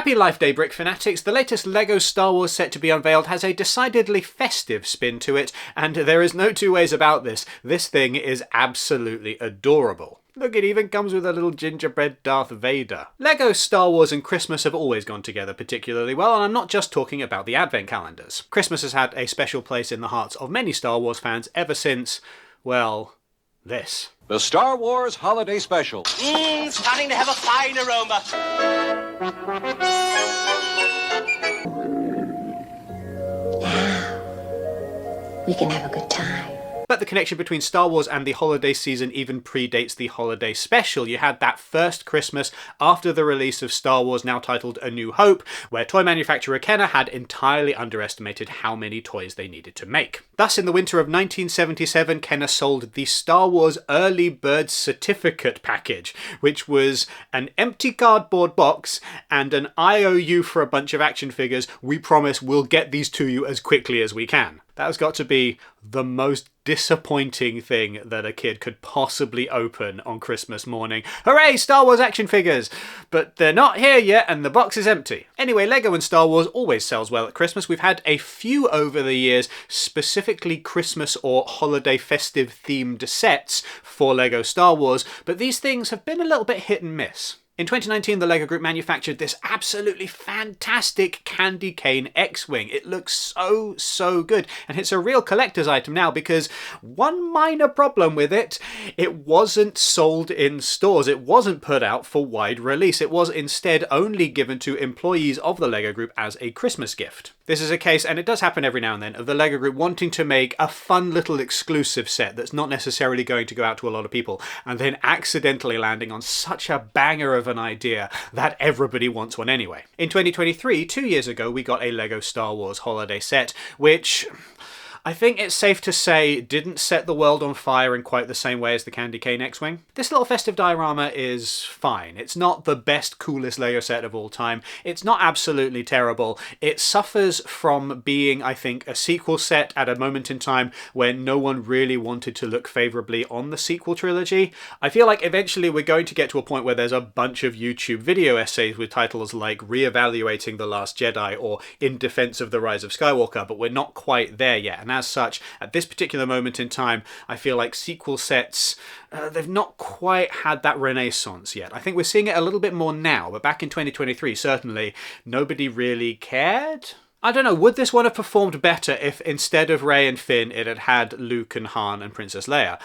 Happy Life Day, Brick Fanatics! The latest LEGO Star Wars set to be unveiled has a decidedly festive spin to it, and there is no two ways about this. This thing is absolutely adorable. Look, it even comes with a little gingerbread Darth Vader. LEGO Star Wars and Christmas have always gone together particularly well, and I'm not just talking about the advent calendars. Christmas has had a special place in the hearts of many Star Wars fans ever since, well, this. The Star Wars Holiday Special. Starting to have a fine aroma. Now, we can have a good time. But the connection between Star Wars and the holiday season even predates the holiday special. You had that first Christmas after the release of Star Wars, now titled A New Hope, where toy manufacturer Kenner had entirely underestimated how many toys they needed to make. Thus, in the winter of 1977, Kenner sold the Star Wars Early Bird Certificate package, which was an empty cardboard box and an IOU for a bunch of action figures. We promise we'll get these to you as quickly as we can. That has got to be the most disappointing thing that a kid could possibly open on Christmas morning. Hooray, Star Wars action figures! But they're not here yet and the box is empty. Anyway, LEGO and Star Wars always sells well at Christmas. We've had a few over the years, specifically Christmas or holiday festive themed sets for LEGO Star Wars, but these things have been a little bit hit and miss. In 2019, the LEGO Group manufactured this absolutely fantastic candy cane X-Wing. It looks so good, and it's a real collector's item now because one minor problem with it, it wasn't sold in stores. It wasn't put out for wide release. It was instead only given to employees of the LEGO Group as a Christmas gift. This is a case, and it does happen every now and then, of the LEGO Group wanting to make a fun little exclusive set that's not necessarily going to go out to a lot of people, and then accidentally landing on such a banger of an idea that everybody wants one anyway. In 2023, 2 years ago, we got a LEGO Star Wars holiday set, which I think it's safe to say didn't set the world on fire in quite the same way as the Candy Cane X-Wing. This little festive diorama is fine. It's not the best, coolest LEGO set of all time. It's not absolutely terrible. It suffers from being, I think, a sequel set at a moment in time when no one really wanted to look favourably on the sequel trilogy. I feel like eventually we're going to get to a point where there's a bunch of YouTube video essays with titles like Re-evaluating The Last Jedi or In Defense of the Rise of Skywalker, but we're not quite there yet. And as such, at this particular moment in time, I feel like sequel sets, they've not quite had that renaissance yet. I think we're seeing it a little bit more now, but back in 2023, certainly, nobody really cared. I don't know, would this one have performed better if instead of Rey and Finn, it had had Luke and Han and Princess Leia?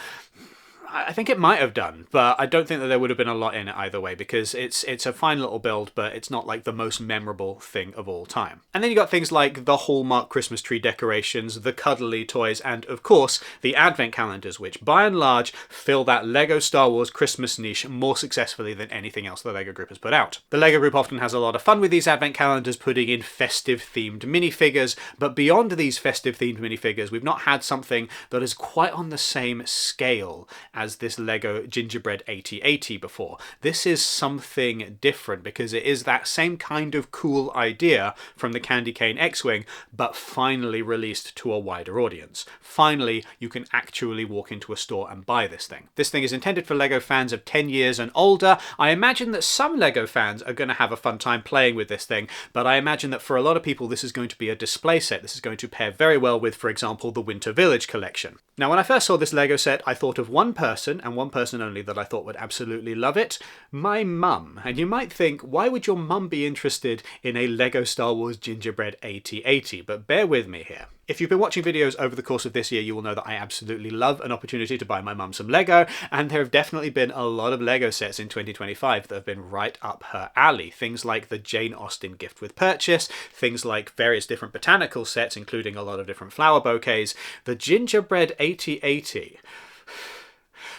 I think it might have done, but I don't think that there would have been a lot in it either way, because it's a fine little build, but it's not like the most memorable thing of all time. And then you got things like the Hallmark Christmas tree decorations, the cuddly toys, and of course the advent calendars, which by and large fill that LEGO Star Wars Christmas niche more successfully than anything else the LEGO Group has put out. The LEGO Group often has a lot of fun with these advent calendars, putting in festive themed minifigures, but beyond these festive themed minifigures, we've not had something that is quite on the same scale as this LEGO Gingerbread AT-AT before. This is something different because it is that same kind of cool idea from the Candy Cane X-Wing, but finally released to a wider audience. Finally, you can actually walk into a store and buy this thing. This thing is intended for LEGO fans of 10 years and older. I imagine that some LEGO fans are going to have a fun time playing with this thing, but I imagine that for a lot of people this is going to be a display set. This is going to pair very well with, for example, the Winter Village collection. Now, when I first saw this LEGO set, I thought of one person, and one person only, that I thought would absolutely love it: my mum. And you might think, why would your mum be interested in a LEGO Star Wars Gingerbread AT-AT? But bear with me here. If you've been watching videos over the course of this year, you will know that I absolutely love an opportunity to buy my mum some LEGO, and there have definitely been a lot of LEGO sets in 2025 that have been right up her alley. Things like the Jane Austen gift with purchase, things like various different botanical sets, including a lot of different flower bouquets, the Gingerbread AT-AT.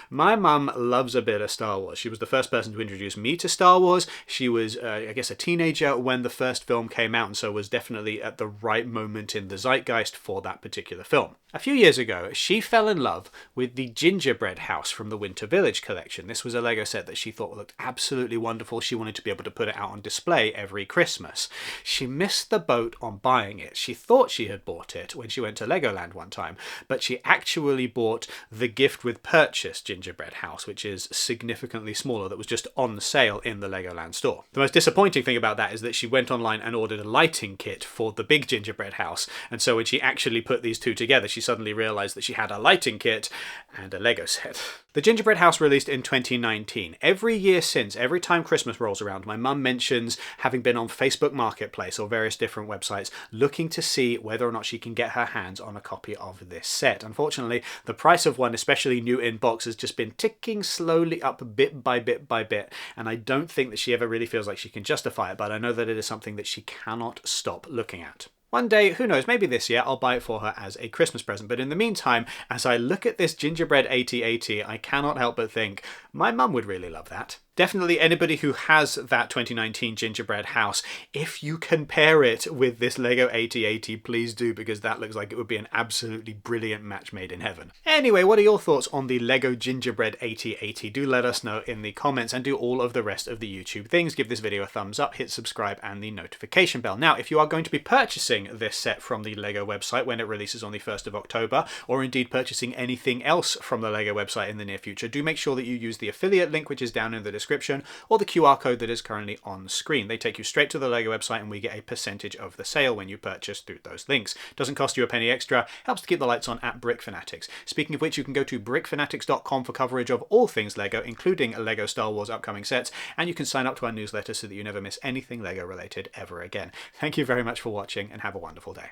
My mum loves a bit of Star Wars. She was the first person to introduce me to Star Wars. She was, I guess, a teenager when the first film came out, and so was definitely at the right moment in the zeitgeist for that particular film. A few years ago, she fell in love with the Gingerbread house from the Winter Village collection. This was a LEGO set that she thought looked absolutely wonderful. She wanted to be able to put it out on display every Christmas. She missed the boat on buying it. She thought she had bought it when she went to Legoland one time, but she actually bought the gift with purchase Gingerbread gingerbread house, which is significantly smaller, that was just on sale in the Legoland store. The most disappointing thing about that is that she went online and ordered a lighting kit for the big gingerbread house, and so when she actually put these two together, she suddenly realised that she had a lighting kit and a Lego set. The Gingerbread House released in 2019. Every year since, every time Christmas rolls around, my mum mentions having been on Facebook Marketplace or various different websites looking to see whether or not she can get her hands on a copy of this set. Unfortunately, the price of one, especially new in box, has just been ticking slowly up bit by bit by bit, and I don't think that she ever really feels like she can justify it, but I know that it is something that she cannot stop looking at. One day, who knows, maybe this year, I'll buy it for her as a Christmas present. But in the meantime, as I look at this Gingerbread AT-AT, I cannot help but think, my mum would really love that. Definitely anybody who has that 2019 Gingerbread house, if you can pair it with this Lego AT-AT, please do, because that looks like it would be an absolutely brilliant match made in heaven. Anyway, what are your thoughts on the Lego Gingerbread AT-AT? Do let us know in the comments, and do all of the rest of the YouTube things. Give this video a thumbs up, hit subscribe and the notification bell. Now, if you are going to be purchasing this set from the Lego website when it releases on the 1st of October, or indeed purchasing anything else from the Lego website in the near future, do make sure that you use the affiliate link, which is down in the description, or the QR code that is currently on screen. They take you straight to the Lego website, and we get a percentage of the sale when you purchase through those links. Doesn't cost you a penny extra, helps to keep the lights on at Brick Fanatics. Speaking of which, you can go to brickfanatics.com for coverage of all things Lego, including Lego Star Wars upcoming sets, and you can sign up to our newsletter so that you never miss anything Lego related ever again. Thank you very much for watching, and have a wonderful day.